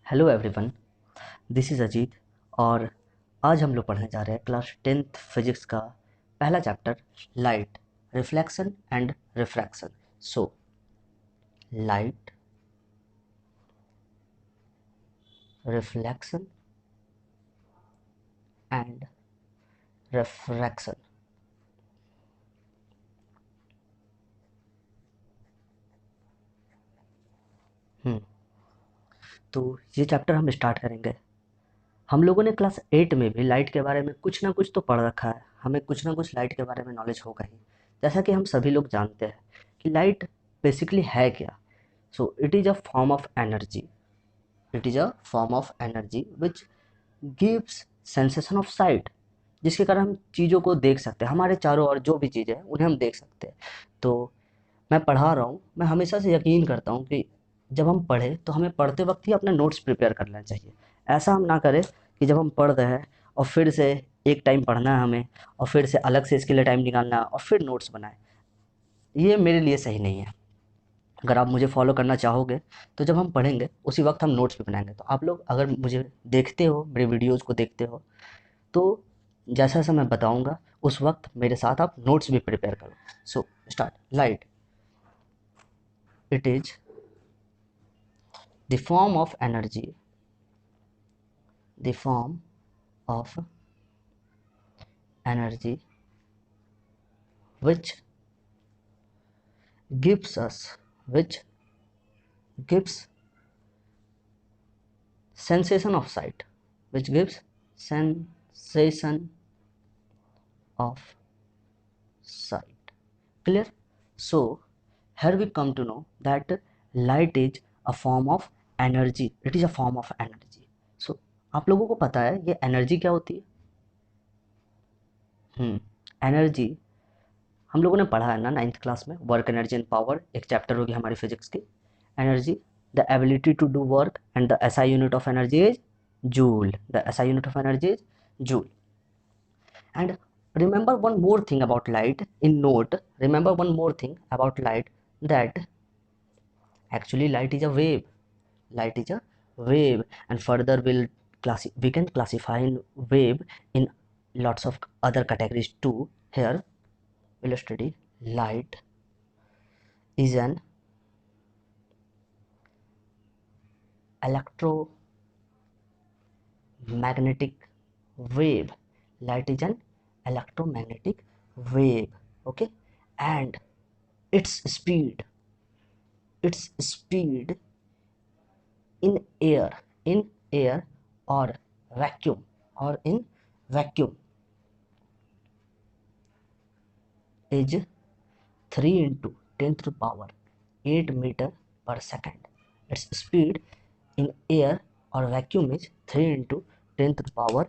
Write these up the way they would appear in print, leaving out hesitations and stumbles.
Hello everyone, this is Ajit. और आज हम लोग पढ़ने जा रहे हैं क्लास 10th फिजिक्स का पहला chapter, light, reflection and refraction. So light, reflection and refraction. तो ये चैप्टर हम स्टार्ट करेंगे। हम लोगों ने क्लास 8 में भी लाइट के बारे में कुछ ना कुछ तो पढ़ रखा है, हमें कुछ ना कुछ लाइट के बारे में नॉलेज होगा ही। जैसा कि हम सभी लोग जानते हैं कि लाइट बेसिकली है क्या। So it is a form of energy, it is a form of energy which gives sensation of site, जिसके कारण हम चीज़ों को देख सकते हैं, हमारे चारों ओर जो भी चीज़ें हैं उन्हें हम देख सकते हैं। तो मैं पढ़ा रहा हूँ, मैं हमेशा से यकीन करता हूँ कि जब हम पढ़ें तो हमें पढ़ते वक्त ही अपने नोट्स प्रिपेयर कर लेना चाहिए। ऐसा हम ना करें कि जब हम पढ़ रहे हैं और फिर से एक टाइम पढ़ना है हमें और फिर से अलग से इसके लिए टाइम निकालना है और फिर नोट्स बनाए। ये मेरे लिए सही नहीं है। अगर आप मुझे फॉलो करना चाहोगे तो जब हम पढ़ेंगे उसी वक्त हम नोट्स भी बनाएंगे। तो आप लोग अगर मुझे देखते हो, मेरे वीडियोज़ को देखते हो, तो जैसा जैसा मैं बताऊंगा उस वक्त मेरे साथ आप नोट्स भी प्रिपेयर करो। So start. Light, it is the form of energy, the form of energy which gives us, which gives sensation of sight, which gives sensation of sight. Clear? So here we come to know that light is a form of energy, it is a form of energy. So आप लोगों को पता है ये energy क्या होती है? Energy हम लोगों ने पढ़ा है ना 9th क्लास में, वर्क एनर्जी एंड पावर, एक चैप्टर होगी हमारी फिजिक्स की। Energy, the ability to do work, and the SI unit of energy is joule, the SI unit of energy is joule. And remember one more thing about light in note, remember one more thing about light, that actually light is a wave, light is a wave. And further we can classify in wave in lots of other categories too. Here we'll study light is an electromagnetic wave, light is an electromagnetic wave, okay. And its speed, its speed in air, in air or vacuum, or in vacuum is 3 into 10 to the power 8 meter per second. Its speed in air or vacuum is 3 into 10 to the power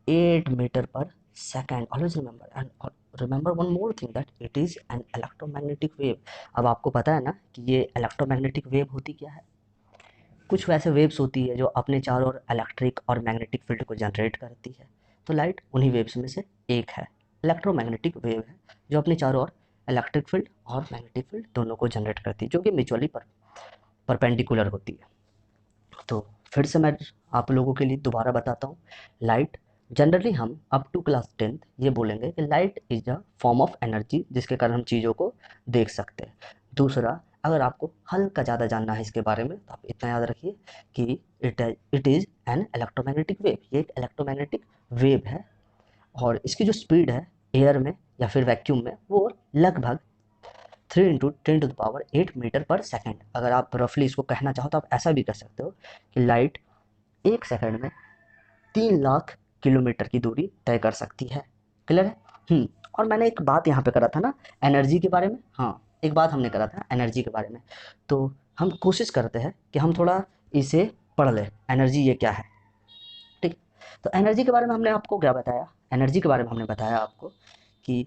8 meter per second. Always remember, and remember one more thing, that it is an electromagnetic wave. अब आपको पता है ना कि ये electromagnetic wave होती क्या है। कुछ वैसे वेव्स होती है जो अपने चारों ओर इलेक्ट्रिक और मैग्नेटिक फील्ड को जनरेट करती है। तो लाइट उन्हीं वेव्स में से एक है, इलेक्ट्रोमैग्नेटिक वेव है जो अपने चारों ओर इलेक्ट्रिक फील्ड और मैग्नेटिक फील्ड दोनों को जनरेट करती है, जो कि म्यूचुअली परपेंडिकुलर होती है। तो फिर से मैं आप लोगों के लिए दोबारा बताता हूँ। लाइट, जनरली हम अप टू क्लास 10th ये बोलेंगे कि light is a form of energy, जिसके कारण हम चीज़ों को देख सकते हैं। दूसरा, अगर आपको हल्का ज़्यादा जानना है इसके बारे में तो आप इतना याद रखिए कि it is an electromagnetic wave, ये एक इलेक्ट्रोमैग्नेटिक वेव है। और इसकी जो स्पीड है एयर में या फिर वैक्यूम में, वो लगभग 3 into 10 to the power 8 metre पर सेकेंड। अगर आप रफली इसको कहना चाहो तो आप ऐसा भी कह सकते हो कि लाइट एक सेकंड में 3 लाख किलोमीटर की दूरी तय कर सकती है। क्लियर है? और मैंने एक बात यहाँ पे करा था ना एनर्जी के बारे में, हाँ एक बात हमने करा था एनर्जी के बारे में। तो हम कोशिश करते हैं कि हम थोड़ा इसे पढ़ लें, एनर्जी ये क्या है। ठीक। तो एनर्जी के बारे में हमने आपको क्या बताया, एनर्जी के बारे में हमने बताया आपको कि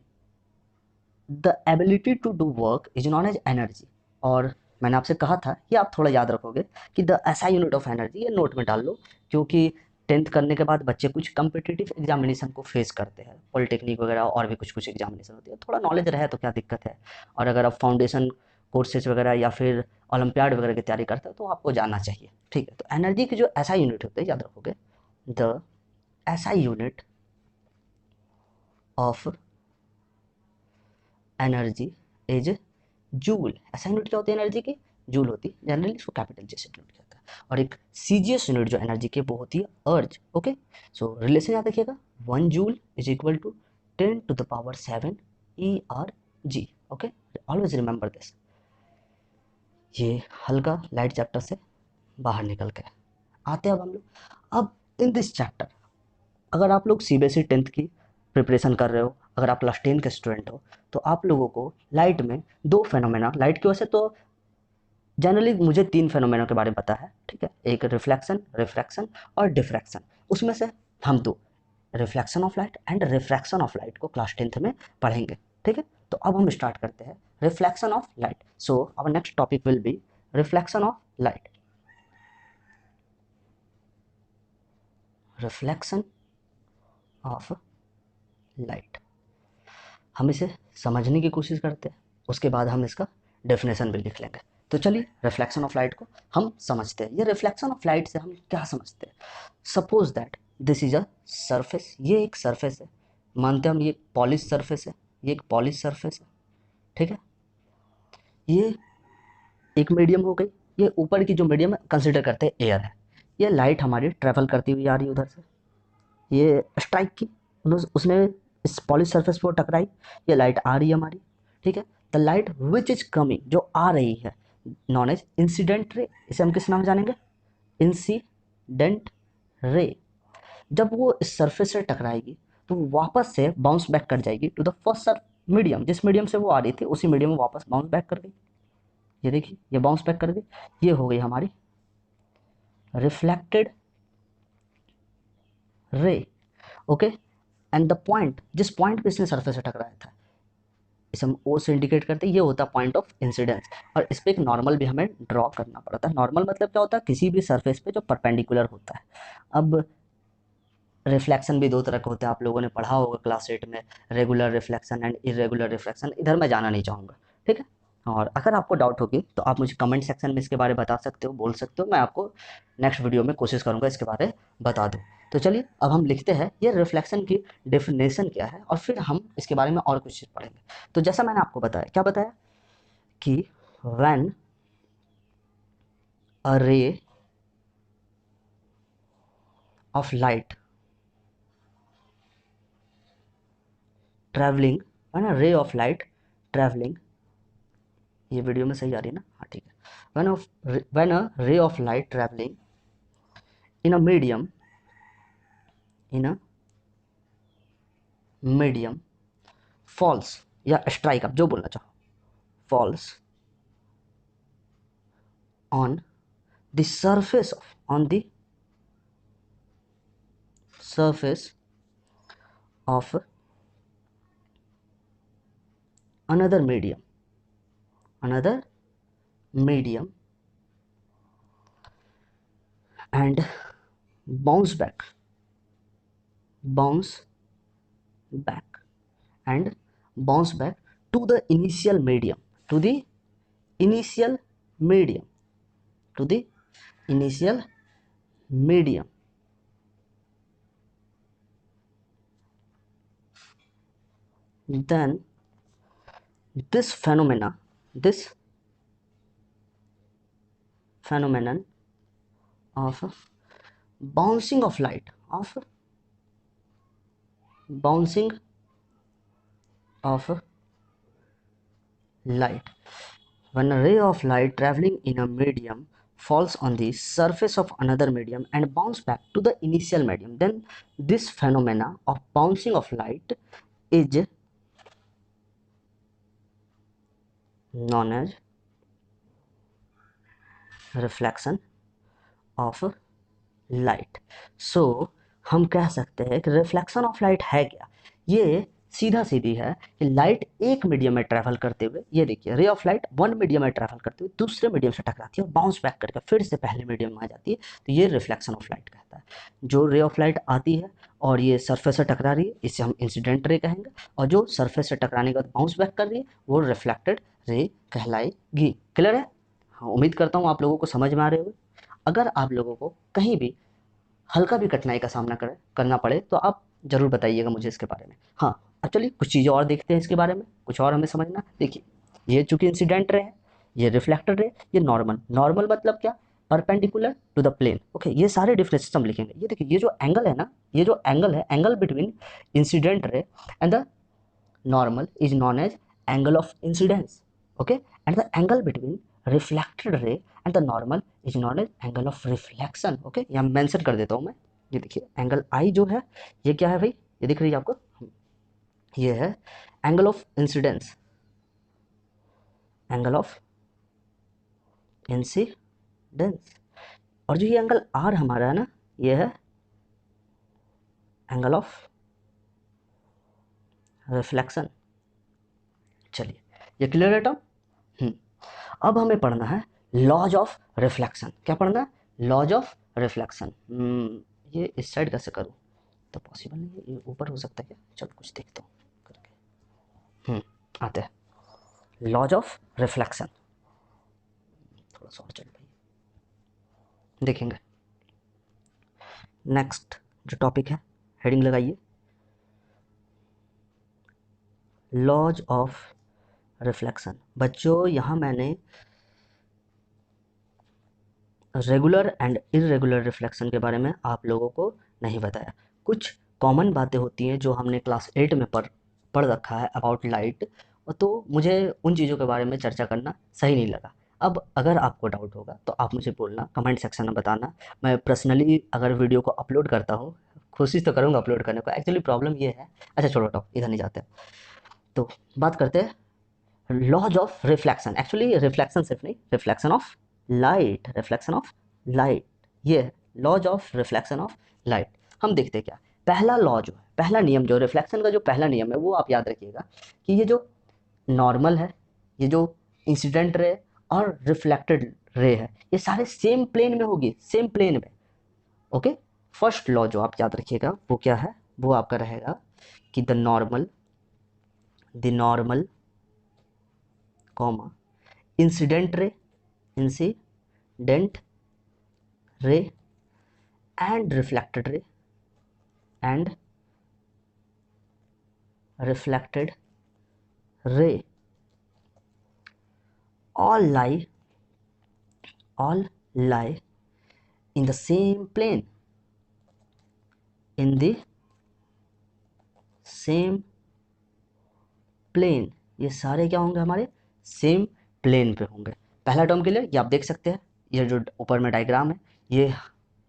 the ability to do work is known as energy. और मैंने आपसे कहा था कि आप थोड़ा याद रखोगे कि the SI unit of energy, ये नोट में डाल लो, क्योंकि 10th करने के बाद बच्चे कुछ कम्पिटिटिव एग्जामिनेशन को फेस करते हैं, पॉलिटेक्निक वगैरह और भी कुछ कुछ एग्जामिनेशन होती है। थोड़ा नॉलेज रहे तो क्या दिक्कत है। और अगर आप फाउंडेशन कोर्सेज वगैरह या फिर ओलंपियाड वगैरह की तैयारी करते हो तो आपको जानना चाहिए, ठीक है। तो एनर्जी की जो एसआई यूनिट होते हैं याद रखोगे, the SI unit of energy is joule. SI unit क्या होती है एनर्जी की? जूल होती है, जनरली इसको कैपिटल जैसे डिनोट किया जाता है। और एक सीजीएस यूनिट जो एनर्जी की वो होती है अर्ज। ओके, सो रिलेशन याद रखिएगा, 1 joule is equal to 10⁷ ERG। Okay, always remember this. ये हल्का लाइट चैप्टर से बाहर निकल के आते हैं अब हम लोग। अब इन दिस चैप्टर अगर आप लोग सीबीएसई 10th की प्रिपरेशन कर रहे हो, अगर आप क्लास 10 के स्टूडेंट हो, तो आप लोगों को लाइट में दो फेनोमेना, लाइट की वजह से तो जनरली मुझे 3 फेनोमेना के बारे में पता है, ठीक है। एक रिफ्लेक्शन, रिफ्रैक्शन और डिफ्रैक्शन। उसमें से हम दो, reflection of light and refraction of light को क्लास 10th में पढ़ेंगे, ठीक है। तो अब हम स्टार्ट करते हैं reflection of light. So our next topic will be reflection of light. Reflection of light, हम इसे समझने की कोशिश करते हैं, उसके बाद हम इसका डेफिनेशन भी लिख लेंगे। तो चलिए रिफ्लेक्शन ऑफ लाइट को हम समझते हैं। ये रिफ्लेक्शन ऑफ लाइट से हम क्या समझते हैं? Suppose that this is a surface, ये एक सरफेस है, मानते हैं हम ये पॉलिश सरफेस है, ये एक पॉलिश सरफेस है, ठीक है। ये एक मीडियम हो गई, ये ऊपर की जो मीडियम है कंसिडर करते हैं एयर है। ये लाइट हमारी ट्रेवल करती हुई आ रही है उधर से, ये स्ट्राइक की, उसने इस पॉलिश सरफेस पर टकराई, ये लाइट आ रही है हमारी, ठीक है। The light which is coming, जो आ रही है, नॉन एज इंसिडेंट रे। इसे हम किस नाम से जानेंगे? Incident ray. जब वो इस सरफेस से टकराएगी तो वो वापस से बाउंस बैक कर जाएगी टू द फर्स्ट मीडियम, जिस मीडियम से वो आ रही थी उसी मीडियम में वापस बाउंस बैक कर गई। ये देखिए, ये बाउंस बैक कर गई, ये हो गई हमारी reflected ray. Okay, and the point, जिस पॉइंट पे इसने सरफेस से टकराया था, इसे हम ओ से इंडिकेट करते हैं, ये होता है पॉइंट ऑफ इंसिडेंस। और इस पर एक नॉर्मल भी हमें ड्रॉ करना पड़ता है। नॉर्मल मतलब क्या होता है? किसी भी सरफेस पे जो परपेंडिकुलर होता है। अब रिफ्लेक्शन भी दो तरह के होते हैं, आप लोगों ने पढ़ा होगा क्लास 8 में, regular reflection and irregular reflection. इधर मैं जाना नहीं चाहूँगा, ठीक है। और अगर आपको डाउट होगी तो आप मुझे कमेंट सेक्शन में इसके बारे में बता सकते हो, बोल सकते हो, मैं आपको नेक्स्ट वीडियो में कोशिश करूँगा इसके बारे में बता दूँ। तो चलिए अब हम लिखते हैं ये रिफ्लेक्शन की डेफिनेशन क्या है, और फिर हम इसके बारे में और कुछ चीज़ पढ़ेंगे। तो जैसा मैंने आपको बताया, क्या बताया कि when a ray of light travelling, है ना, रे ऑफ लाइट ट्रैवलिंग, ये वीडियो में सही आ रही है ना? हाँ ठीक है। When a ray of light travelling in a medium, in a medium falls या स्ट्राइक, आप जो बोलना चाहो, falls on the surface of, on the surface of another medium, another medium, and bounce back, bounce back, and bounce back to the initial medium, to the initial medium, to the initial medium. Then this phenomena, this phenomenon of bouncing of light, of bouncing of light, when a ray of light traveling in a medium falls on the surface of another medium and bounce back to the initial medium, then this phenomena of bouncing of light is known as reflection of light. So हम कह सकते हैं कि reflection of light है क्या? ये सीधा सीधी है कि लाइट एक मीडियम में ट्रैवल करते हुए, ये देखिए रे ऑफ लाइट वन मीडियम में ट्रैवल करते हुए दूसरे मीडियम से टकराती है और बाउंस बैक करके फिर से पहले मीडियम में आ जाती है, तो ये रिफ्लेक्शन ऑफ लाइट कहता है। जो रे ऑफ लाइट आती है और ये सरफेस से टकरा रही है, इसे हम इंसिडेंट रे कहेंगे, और जो सरफेस से टकराने के बाद बाउंस बैक कर रही है वो रिफ्लेक्टेड रे कहलाएगी। क्लियर है? हाँ, उम्मीद करता हूँ आप लोगों को समझ में आ रहे हो। अगर आप लोगों को कहीं भी हल्का भी कठिनाई का सामना करना पड़े तो आप ज़रूर बताइएगा मुझे इसके बारे में। हाँ, अब चलिए कुछ चीज़ें और देखते हैं इसके बारे में, कुछ और हमें समझना। देखिए, ये चूंकि इंसिडेंट रे है, ये रिफ्लेक्टर रे, ये नॉर्मल। नॉर्मल मतलब क्या? Perpendicular to the plane. Okay, ये सारे डिफरेंसेस हम लिखेंगे। ये देखिए, ये जो एंगल है ना, ये जो एंगल है, angle between incident ray and the normal is known as angle of incidence. Okay, and the angle between reflected ray and the normal is known as angle of reflection. Okay, यहाँ mention कर देता हूँ मैं। ये देखिए, angle आई जो है, ये क्या है भाई? ये दिख रही है आपको? ये है angle of incidence, angle of incidence. और जो ये एंगल आर हमारा है ना, ये है एंगल ऑफ रिफ्लेक्शन। चलिए, ये क्लियर है टर्म? अब हमें पढ़ना है लॉज ऑफ रिफ्लेक्शन। क्या पढ़ना है? Laws of reflection. ये इस साइड कैसे करूँ? तो पॉसिबल नहीं है, ये ऊपर हो सकता है क्या? चलो कुछ देखता हूँ करके। आते हैं लॉज ऑफ रिफ्लेक्शन। थोड़ा सा और चल भाई, देखेंगे। नेक्स्ट जो टॉपिक है, हेडिंग लगाइए, लॉज ऑफ रिफ्लेक्शन। बच्चों, यहाँ मैंने रेगुलर एंड इरेगुलर रिफ्लेक्शन के बारे में आप लोगों को नहीं बताया। कुछ कॉमन बातें होती हैं जो हमने क्लास 8 में पढ़ रखा है अबाउट लाइट, तो मुझे उन चीज़ों के बारे में चर्चा करना सही नहीं लगा। अब अगर आपको डाउट होगा तो आप मुझे बोलना, कमेंट सेक्शन में बताना। मैं पर्सनली अगर वीडियो को अपलोड करता हूँ, कोशिश तो करूँगा अपलोड करने को। एक्चुअली प्रॉब्लम ये है, अच्छा छोड़ो हटाओ, इधर नहीं जाते। तो बात करते हैं laws of reflection. Actually reflection सिर्फ नहीं, reflection of light, reflection of light, ये है laws of reflection of light. हम देखते हैं क्या पहला लॉ जो है, पहला नियम जो रिफ्लेक्शन का जो पहला नियम है, वो आप याद रखिएगा कि ये जो नॉर्मल है, ये जो इंसिडेंट रे और रिफ्लेक्टेड रे है, ये सारे सेम प्लेन में होगी, सेम प्लेन में। ओके, फर्स्ट लॉ जो आप याद रखिएगा वो क्या है? वो आपका रहेगा कि the normal comma incident ray and reflected ray and reflected ray all lie in the same plane, in the same plane। ये सारे क्या होंगे? हमारे सेम प्लेन पे होंगे। पहला टर्म के लिए ये आप देख सकते हैं, ये जो ऊपर में डायग्राम है, ये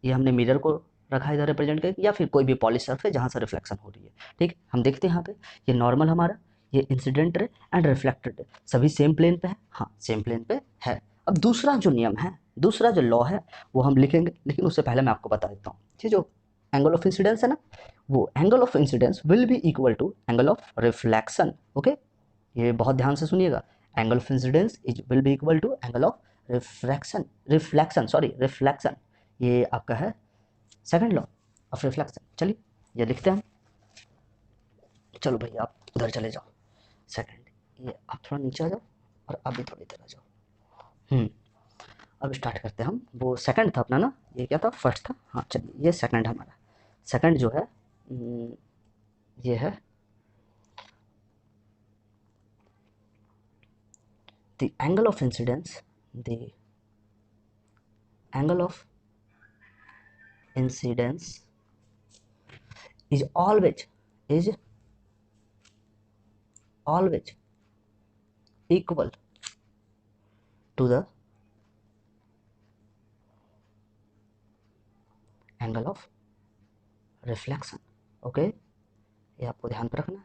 हमने मिरर को रखा है इधर रिप्रेजेंट करके, या फिर कोई भी पॉलिश सर्फ है जहाँ से रिफ्लेक्शन हो रही है। ठीक, हम देखते हैं यहाँ पे ये नॉर्मल हमारा, ये incident ray and reflected ray सभी सेम प्लेन पे है। हाँ, सेम प्लेन पे है। अब दूसरा जो नियम है, दूसरा जो लॉ है, वो हम लिखेंगे, लेकिन उससे पहले मैं आपको बता देता हूँ, ये जो एंगल ऑफ इंसिडेंस है ना, वो angle of incidence will be equal to angle of reflection. Okay, ये बहुत ध्यान से सुनिएगा। Angle of incidence is will be equal to angle of reflection. ये आपका है सेकंड लॉ ऑफ रिफ्लेक्शन। चलिए ये लिखते हैं। चलो भैया आप उधर चले जाओ, सेकंड, ये आप थोड़ा नीचे आ जाओ और आप भी थोड़ी इधर आ जाओ। अब स्टार्ट करते हैं हम। वो सेकंड था अपना ना, ये क्या था? फर्स्ट था। हाँ चलिए, ये सेकंड हमारा। सेकंड जो है ये है the angle of incidence, the angle of incidence is always equal to the angle of reflection। Okay, ये आपको ध्यान पर रखना है।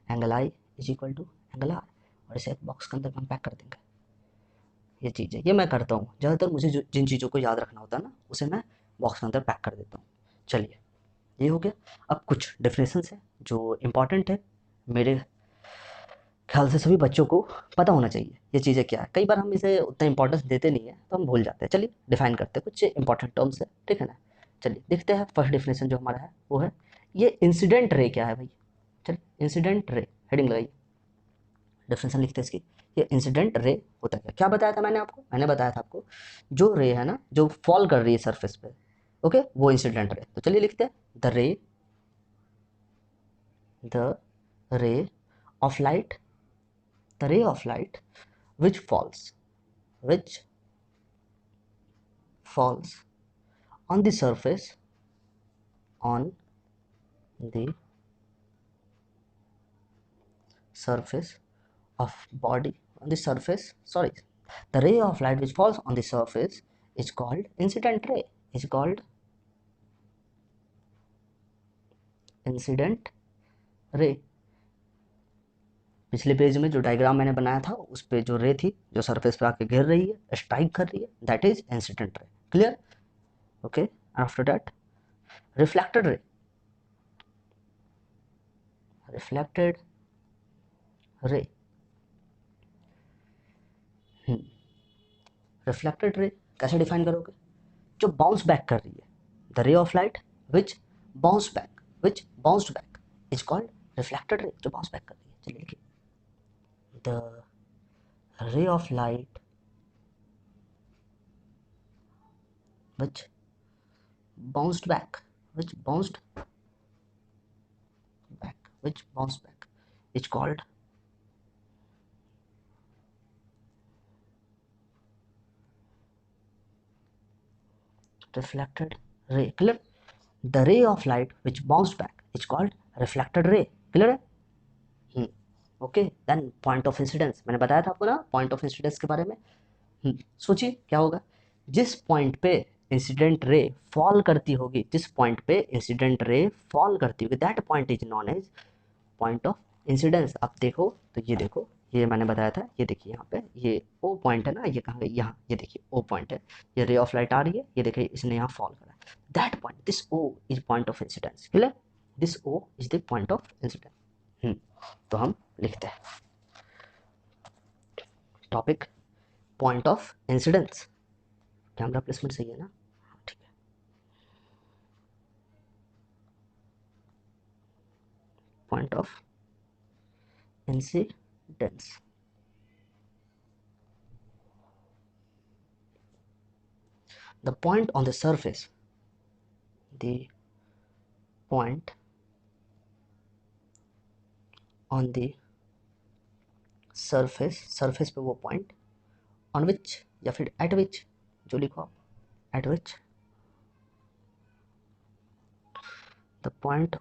Angle I is equal to angle R, और इसे एक बॉक्स के अंदर हम पैक कर देंगे। ये चीज़ है, ये मैं करता हूँ ज़्यादातर। मुझे जिन चीज़ों को याद रखना होता है ना, उसे मैं बॉक्स के अंदर पैक कर देता हूँ। चलिए, ये हो गया। अब कुछ डेफिनेशंस है जो इम्पॉर्टेंट है, मेरे ख्याल से सभी बच्चों को पता होना चाहिए ये चीज़ें क्या है। कई बार हम इसे उतना इंपॉर्टेंस देते नहीं है तो हम भूल जाते हैं। चलिए डिफाइन करते हैं, कुछ इंपॉर्टेंट टर्म्स है, ठीक है ना। चलिए देखते हैं फर्स्ट डेफिनेशन जो हमारा है वो है, ये इंसिडेंट रे क्या है भाई? चलिए, इंसिडेंट रे, हेडिंग लगाइए, डेफिनेशन लिखते हैं इसकी। ये इंसिडेंट रे होता है। क्या बताया था मैंने आपको? मैंने बताया था आपको जो रे है ना, जो फॉल कर रही है सरफेस पे, ओके, वो इंसिडेंट रे। तो चलिए लिखते हैं the ray of light, the ray of light which falls on the surface, on the surface of body, on the surface, sorry, the ray of light which falls on the surface is called incident ray, is called incident ray। पिछले page में जो diagram मैंने बनाया था उस पे जो रे थी जो सरफेस पे आके गिर रही है, स्ट्राइक कर रही है, that is incident ray. Clear? Okay, after that reflected ray, reflected ray, reflected ray कैसे डिफाइन करोगे? जो बाउंस बैक कर रही है, the ray of light which bounce back, which bounced back is called reflected ray, जो bounce back कर रही है। चलिए लिखिए the ray of light which bounced back, which bounced back, which bounced back is called reflected ray। Clear? The ray of light which bounced back is called reflected ray। Clear है? Okay, then point of incidence, मैंने बताया था आपको ना point of incidence के बारे में। सोचिए क्या होगा जिस पॉइंट पे इंसिडेंट रे फॉल करती होगी, जिस पॉइंट पे इंसिडेंट रे फॉल करती होगी, that point is known as point of incidence. आप देखो तो ये देखो, ये मैंने बताया था, ये देखिए यहाँ पे ये ओ पॉइंट है ना, ये कहाँ गई? यहाँ, ये देखिए ओ पॉइंट है, ये रे ऑफ लाइट आ रही है, ये देखिए इसने यहाँ फॉल करा, that point, this O is point of incidence. Clear? This O is the point of incidence. तो हम लिखते हैं topic point of incidence. Camera placement सही है ना? ठीक है। Point of incidence, the point on the surface, the point on the surface, surface पे वो point on which या फिर at which, जो लिखो आप, at which the point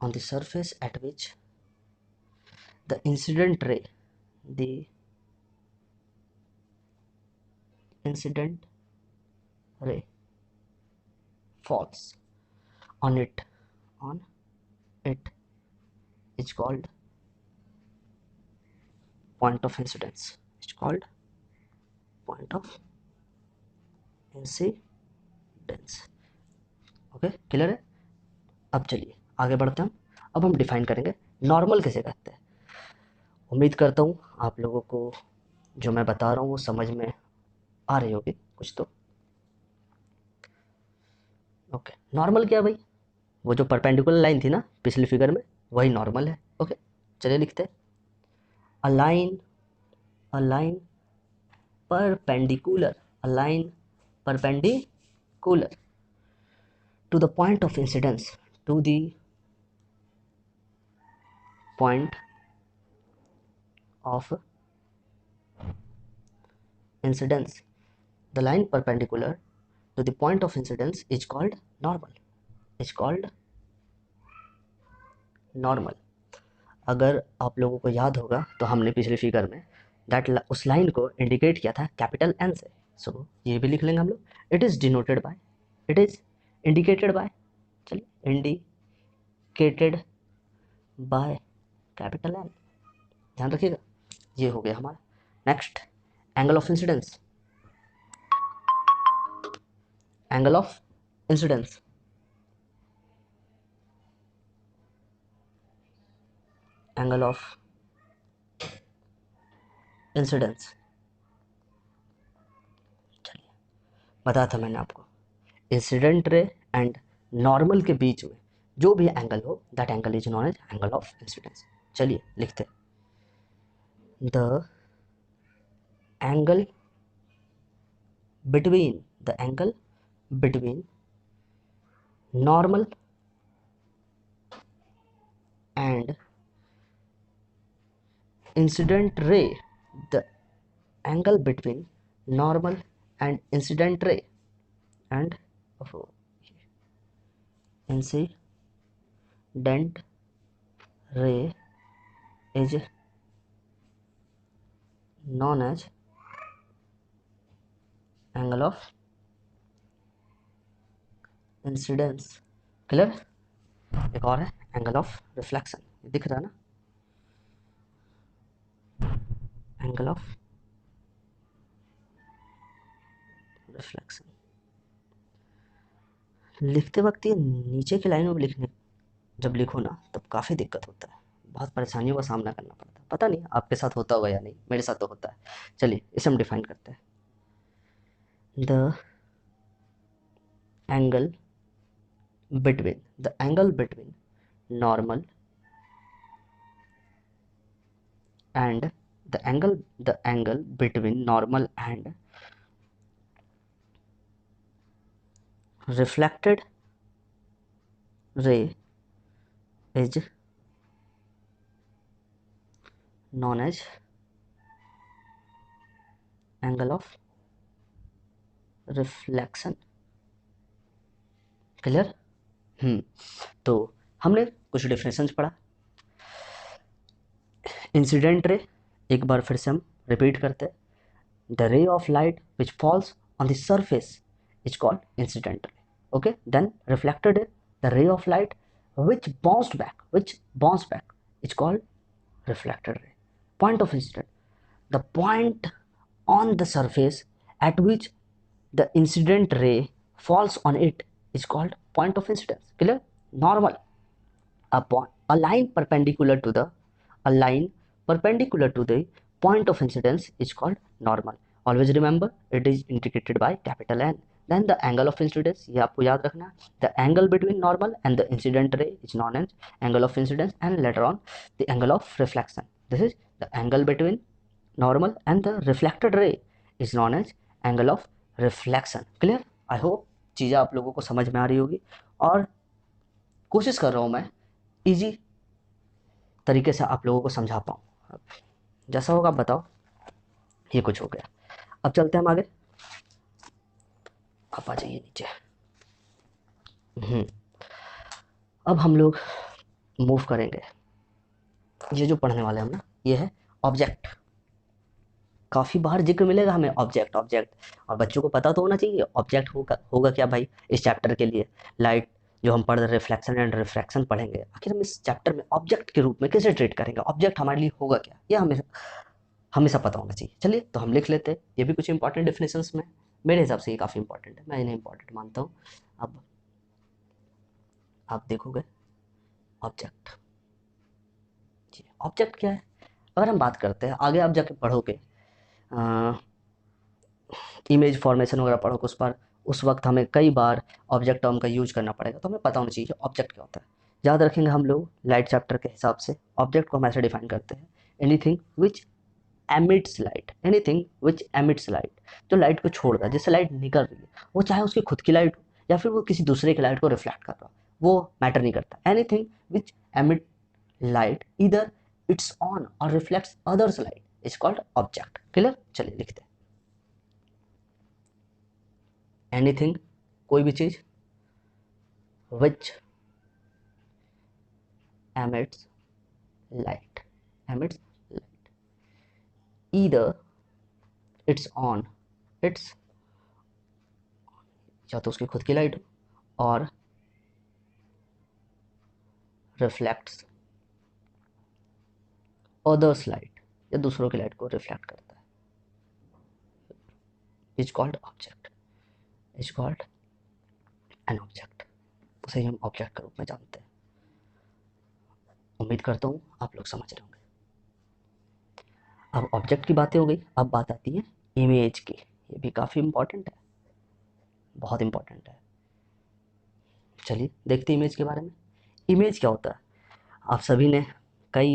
on the surface at which the incident ray, the incident ray falls on it, on it is called point of incidence, it's called point of incidence। Okay, clear है? अब चलिए आगे बढ़ते हैं। अब हम define करेंगे normal कैसे करते हैं। उम्मीद करता हूँ आप लोगों को जो मैं बता रहा हूँ वो समझ में आ रही होगी कुछ तो। ओके, नॉर्मल क्या भाई? वो जो परपेंडिकुलर लाइन थी ना पिछली फिगर में, वही नॉर्मल है। ओके, चलिए लिखते हैं a line, a line perpendicular, a line perpendicular to the point of incidence, to the point of incidence, the line perpendicular to the point of incidence is called normal, is called normal। अगर आप लोगों को याद होगा तो हमने पिछले figure में दैट उस लाइन को इंडिकेट किया था कैपिटल एन से। सो ये भी लिख लेंगे हम लोग, it is denoted by, it is indicated by, चलिए इंडिकेटेड बाय कैपिटल एन, ध्यान रखिएगा। ये हो गया हमारा। Next, angle of incidence, angle of incidence, angle of incidence, चलिए बताया था मैंने आपको इंसिडेंट रे एंड नॉर्मल के बीच में जो भी एंगल हो that angle is known as angle of incidence. चलिए लिखते the angle between the angle between normal and incident ray, the angle between normal and incident ray and incident ray is known as angle of incidence. Clear? एक और है angle of reflection, दिख रहा है ना, angle of reflection. लिखते वक्त ये नीचे की लाइनों में लिखने, जब लिखो ना तब काफ़ी दिक्कत होता है, बहुत परेशानियों का सामना करना पड़ता है। पता नहीं आपके साथ होता होगा या नहीं, मेरे साथ तो होता है। चलिए इसे हम डिफाइन करते हैं। The angle between normal and the angle between normal and reflected ray is known as angle of reflection. Clear? तो हमने कुछ डिफिनेशंस पढ़ा। इंसिडेंट रे, एक बार फिर से हम रिपीट करते हैं। The ray of light which falls on the surface is called incident ray. Okay, then reflected ray, the ray of light which bounced back is called reflected ray. Point of incident, the point on the surface at which the incident ray falls on it is called point of incidence. Clear? Normal, a line perpendicular to the point of incidence is called normal. Always remember it is indicated by capital N. Then the angle of incidence, ये आपको याद रखना, the angle between normal and the incident ray is known as angle of incidence, and later on the angle of reflection. This is the angle between normal and the reflected ray is known as angle of reflection. Clear? I hope चीज़ें आप लोगों को समझ में आ रही होगी, और कोशिश कर रहा हूँ मैं इजी तरीके से आप लोगों को समझा पाऊँ। जैसा होगा आप बताओ। ये कुछ हो गया, अब चलते हैं हम आगे। आप आ जाइए नीचे। अब हम लोग मूव करेंगे। ये जो पढ़ने वाले हम ना, ये है ऑब्जेक्ट। काफ़ी बार जिक्र मिलेगा हमें ऑब्जेक्ट, और बच्चों को पता तो होना चाहिए ऑब्जेक्ट होगा क्या भाई। इस चैप्टर के लिए लाइट जो हम पढ़ रहे रिफ्लेक्शन एंड रिफ्रैक्शन पढ़ेंगे, आखिर हम इस चैप्टर में ऑब्जेक्ट के रूप में कैसे ट्रीट करेंगे, ऑब्जेक्ट हमारे लिए होगा क्या, यह हमें हमेशा पता होना चाहिए। चलिए तो हम लिख लेते हैं ये भी कुछ इंपॉर्टेंट डेफिनेशंस में। मेरे हिसाब से ये काफ़ी इंपॉर्टेंट है, मैं इन्हें इंपॉर्टेंट मानता हूँ। अब आप देखोगे ऑब्जेक्ट, जी ऑब्जेक्ट क्या है। अगर हम बात करते हैं आगे, आप जाके पढ़ोगे इमेज फॉर्मेशन वगैरह पढ़ोगे, उस वक्त हमें कई बार ऑब्जेक्ट टर्म का यूज करना पड़ेगा, तो हमें पता होना चाहिए ऑब्जेक्ट क्या होता है। याद रखेंगे हम लोग लाइट चैप्टर के हिसाब से ऑब्जेक्ट को हम ऐसे डिफाइन करते हैं, एनीथिंग विच एमिट्स लाइट, जो लाइट को छोड़ रहा है, जिससे लाइट निकल रही है, वो चाहे उसकी खुद की लाइट हो या फिर वो किसी दूसरे की लाइट को रिफ्लेक्ट कर रहा हो, वो मैटर नहीं करता। Anything which emit light either its own और reflects others light is called object. Clear? चलिए लिखते हैं। एनीथिंग, कोई भी चीज, विच emits light, either it's on, it's या तो उसकी खुद की लाइट और रिफ्लेक्ट्स अदर्स लाइट, या दूसरों की लाइट को रिफ्लेक्ट करता है, is called object, is called an object. उसे हम ऑब्जेक्ट के रूप में जानते हैं। उम्मीद करता हूँ आप लोग समझ रहे होंगे। अब ऑब्जेक्ट की बातें हो गई, अब बात आती है इमेज की। ये भी काफ़ी इंपॉर्टेंट है, बहुत इंपॉर्टेंट है। चलिए देखते हैं इमेज के बारे में। इमेज क्या होता है, आप सभी ने